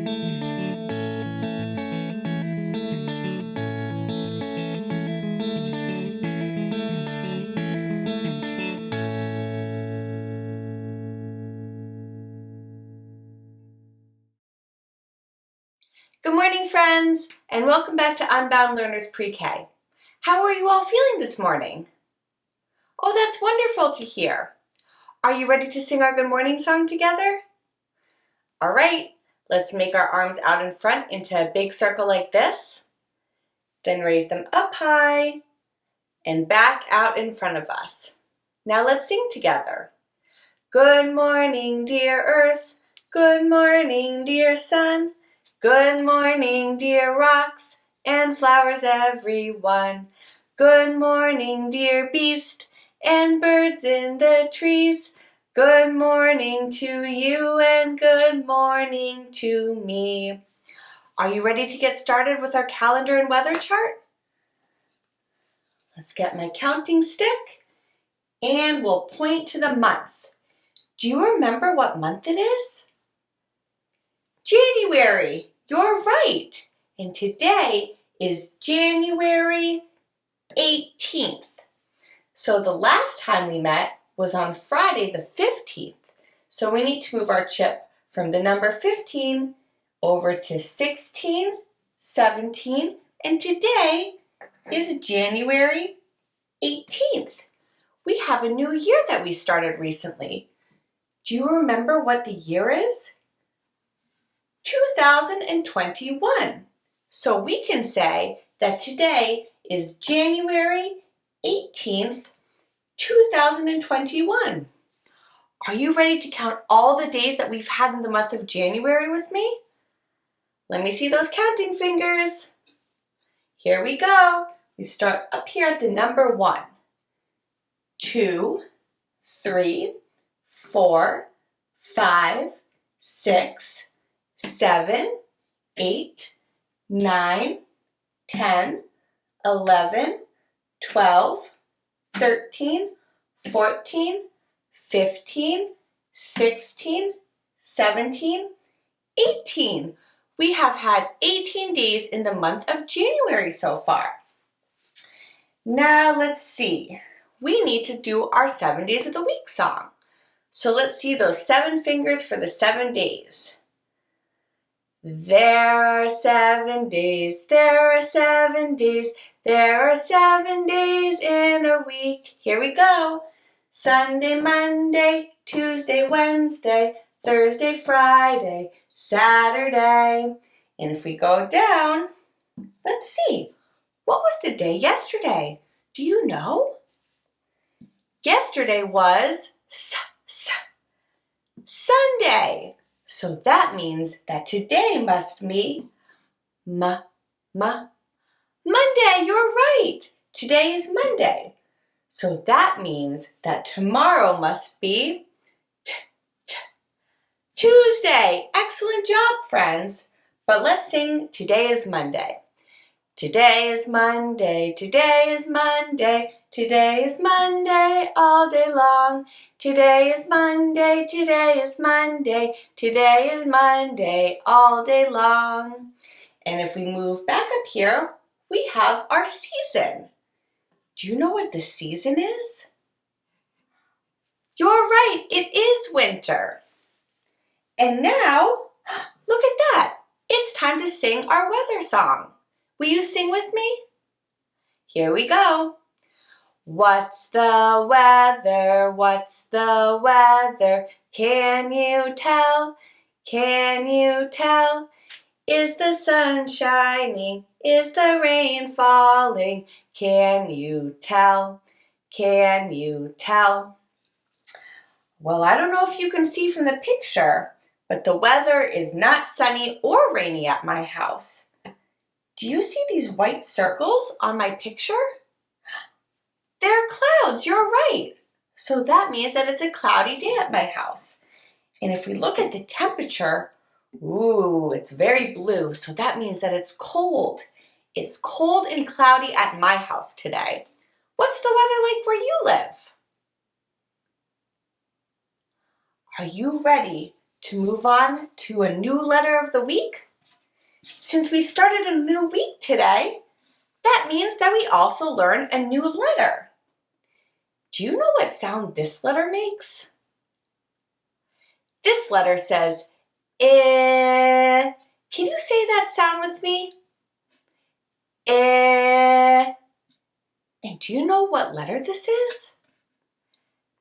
Good morning, friends, and welcome back to Unbound Learners Pre-K. How are you all feeling this morning? Oh, that's wonderful to hear. Are you ready to sing our good morning song together? All right, let's make our arms out in front into a big circle like this. Then raise them up high and back out in front of us. Now let's sing together. Good morning, dear earth. Good morning, dear sun. Good morning, dear rocks and flowers everyone. Good morning, dear beast and birds in the trees. Good morning to you and good morning to me. Are you ready to get started with our calendar and weather chart? Let's get my counting stick and we'll point to the month. Do you remember what month it is? January, you're right. And today is January 18th. So the last time we met was on Friday the 15th. So we need to move our chip from the number 15 over to 16, 17, and today is January 18th. We have a new year that we started recently. Do you remember what the year is? 2021. So we can say that today is January 18th, 2021. Are you ready to count all the days that we've had in the month of January with me? Let me see those counting fingers. Here we go. We start up here at the number 1. 2, 3, 4, 5, 6, 7, 8, 9, 10, 11, 12, 13, 14, 15, 16, 17, 18. We have had 18 days in the month of January so far. Now let's see. We need to do our 7 days of the week song. So let's see those 7 fingers for the 7 days. There are 7 days, there are 7 days, there are 7 days in a week. Here we go. Sunday, Monday, Tuesday, Wednesday, Thursday, Friday, Saturday. And if we go down, let's see. What was the day yesterday? Do you know? Yesterday was Sunday. So that means that today must be Monday. You're right. Today is Monday. So that means that tomorrow must be Tuesday. Excellent job, friends. But let's sing Today is Monday. Today is Monday, today is Monday, today is Monday all day long. Today is Monday, today is Monday, today is Monday all day long. And if we move back up here, we have our season. Do you know what the season is? You're right, it is winter. And now, look at that. It's time to sing our weather song. Will you sing with me? Here we go. What's the weather? What's the weather? Can you tell? Can you tell? Is the sun shining? Is the rain falling? Can you tell? Can you tell? Well, I don't know if you can see from the picture, but the weather is not sunny or rainy at my house. Do you see these white circles on my picture? They're clouds, you're right. So that means that it's a cloudy day at my house. And if we look at the temperature, ooh, it's very blue, so that means that it's cold. It's cold and cloudy at my house today. What's the weather like where you live? Are you ready to move on to a new letter of the week? Since we started a new week today, that means that we also learn a new letter. Do you know what sound this letter makes? This letter says, eh. Can you say that sound with me? Eh. And do you know what letter this is?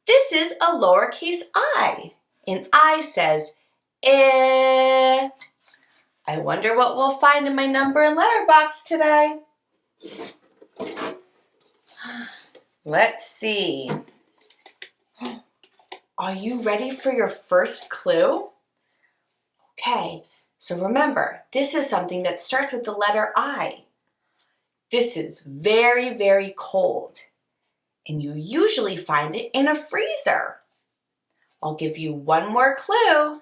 This is a lowercase I, and I says, eh. I wonder what we'll find in my number and letter box today. Let's see. Are you ready for your first clue? Okay, so remember, this is something that starts with the letter I. This is very, very cold, and you usually find it in a freezer. I'll give you one more clue.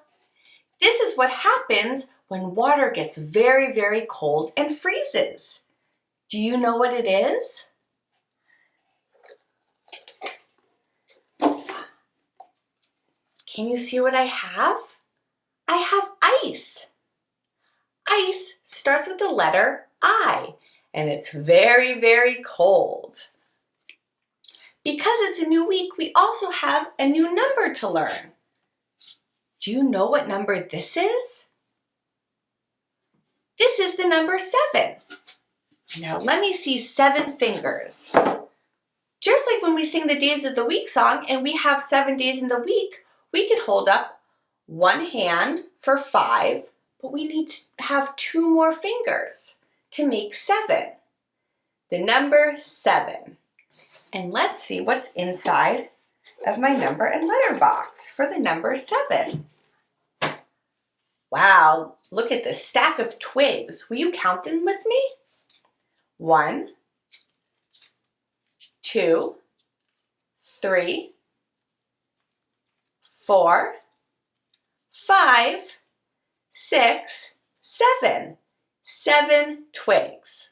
This is what happens when water gets very, very cold and freezes. Do you know what it is? Can you see what I have? I have ice. Ice starts with the letter I, and it's very, very cold. Because it's a new week, we also have a new number to learn. Do you know what number this is? This is the number 7. Now let me see 7 fingers. Just like when we sing the Days of the Week song and we have 7 days in the week, we could hold up one hand for 5, but we need to have 2 more fingers to make 7. The number 7. And let's see what's inside of my number and letter box for the number 7. Wow, look at this stack of twigs. Will you count them with me? 1, 2, 3, 4, 5, 6, 7. 7 twigs.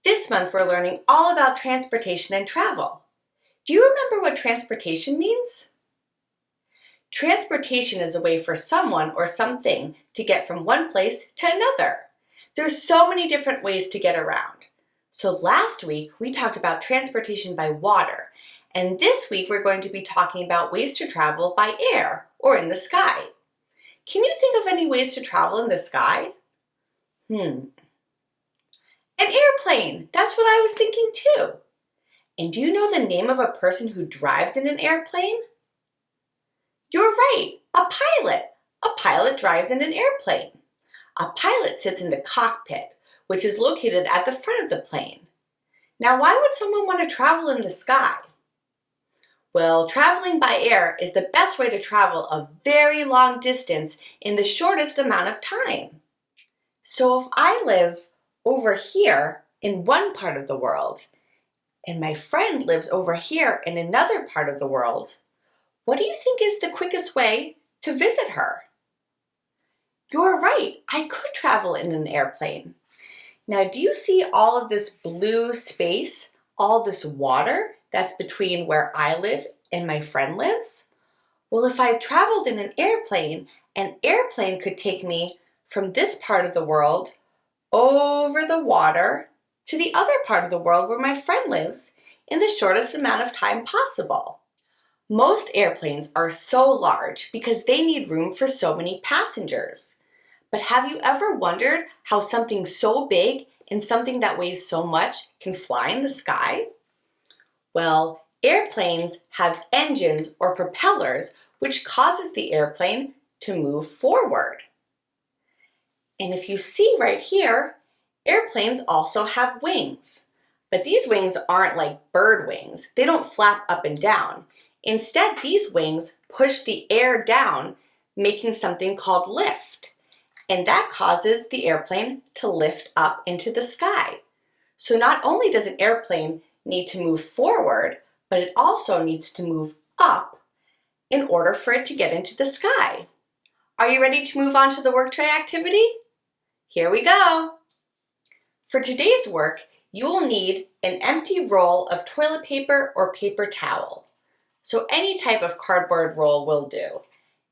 This month we're learning all about transportation and travel. Do you remember what transportation means? Transportation is a way for someone or something to get from one place to another. There's so many different ways to get around. So last week we talked about transportation by water, and this week we're going to be talking about ways to travel by air or in the sky. Can you think of any ways to travel in the sky? An airplane, that's what I was thinking too. And do you know the name of a person who drives in an airplane? You're right, a pilot. A pilot drives in an airplane. A pilot sits in the cockpit, which is located at the front of the plane. Now, why would someone want to travel in the sky? Well, traveling by air is the best way to travel a very long distance in the shortest amount of time. So if I live over here in one part of the world, and my friend lives over here in another part of the world, what do you think is the quickest way to visit her? You're right, I could travel in an airplane. Now, do you see all of this blue space, all this water that's between where I live and my friend lives? Well, if I traveled in an airplane could take me from this part of the world over the water to the other part of the world where my friend lives in the shortest amount of time possible. Most airplanes are so large because they need room for so many passengers. But have you ever wondered how something so big and something that weighs so much can fly in the sky? Well, airplanes have engines or propellers which causes the airplane to move forward. And if you see right here, airplanes also have wings. But these wings aren't like bird wings. They don't flap up and down. Instead, these wings push the air down, making something called lift. And that causes the airplane to lift up into the sky. So not only does an airplane need to move forward, but it also needs to move up in order for it to get into the sky. Are you ready to move on to the work tray activity? Here we go. For today's work, you will need an empty roll of toilet paper or paper towel. So any type of cardboard roll will do.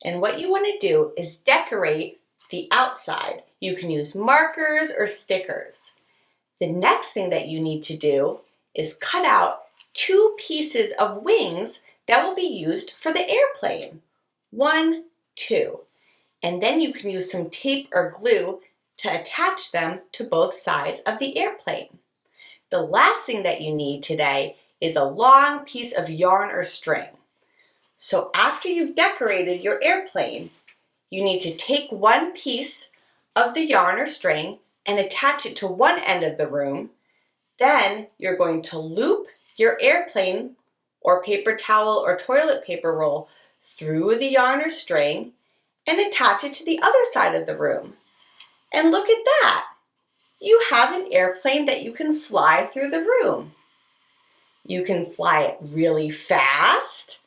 And what you want to do is decorate the outside. You can use markers or stickers. The next thing that you need to do is cut out 2 pieces of wings that will be used for the airplane. 1, 2. And then you can use some tape or glue to attach them to both sides of the airplane. The last thing that you need today is a long piece of yarn or string. So after you've decorated your airplane, you need to take one piece of the yarn or string and attach it to one end of the room. Then you're going to loop your airplane or paper towel or toilet paper roll through the yarn or string and attach it to the other side of the room. And look at that! You have an airplane that you can fly through the room. You can fly it really fast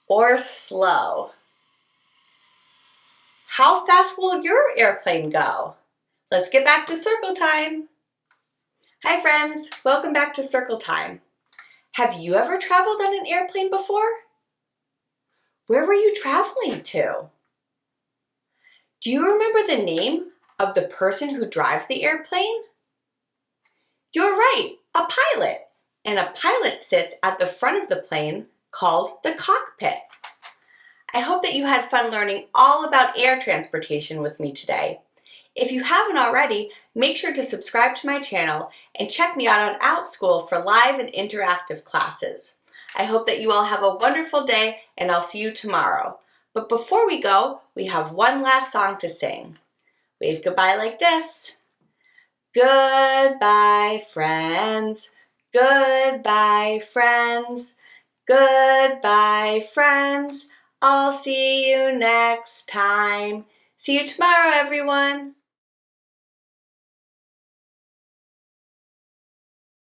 or slow. How fast will your airplane go? Let's get back to circle time. Hi friends, welcome back to circle time. Have you ever traveled on an airplane before? Where were you traveling to? Do you remember the name of the person who drives the airplane? You're right, a pilot. And a pilot sits at the front of the plane called the cockpit. I hope that you had fun learning all about air transportation with me today. If you haven't already, make sure to subscribe to my channel and check me out on OutSchool for live and interactive classes. I hope that you all have a wonderful day and I'll see you tomorrow. But before we go, we have one last song to sing. Wave goodbye like this. Goodbye, friends. Goodbye, friends. Goodbye, friends. I'll see you next time. See you tomorrow, everyone.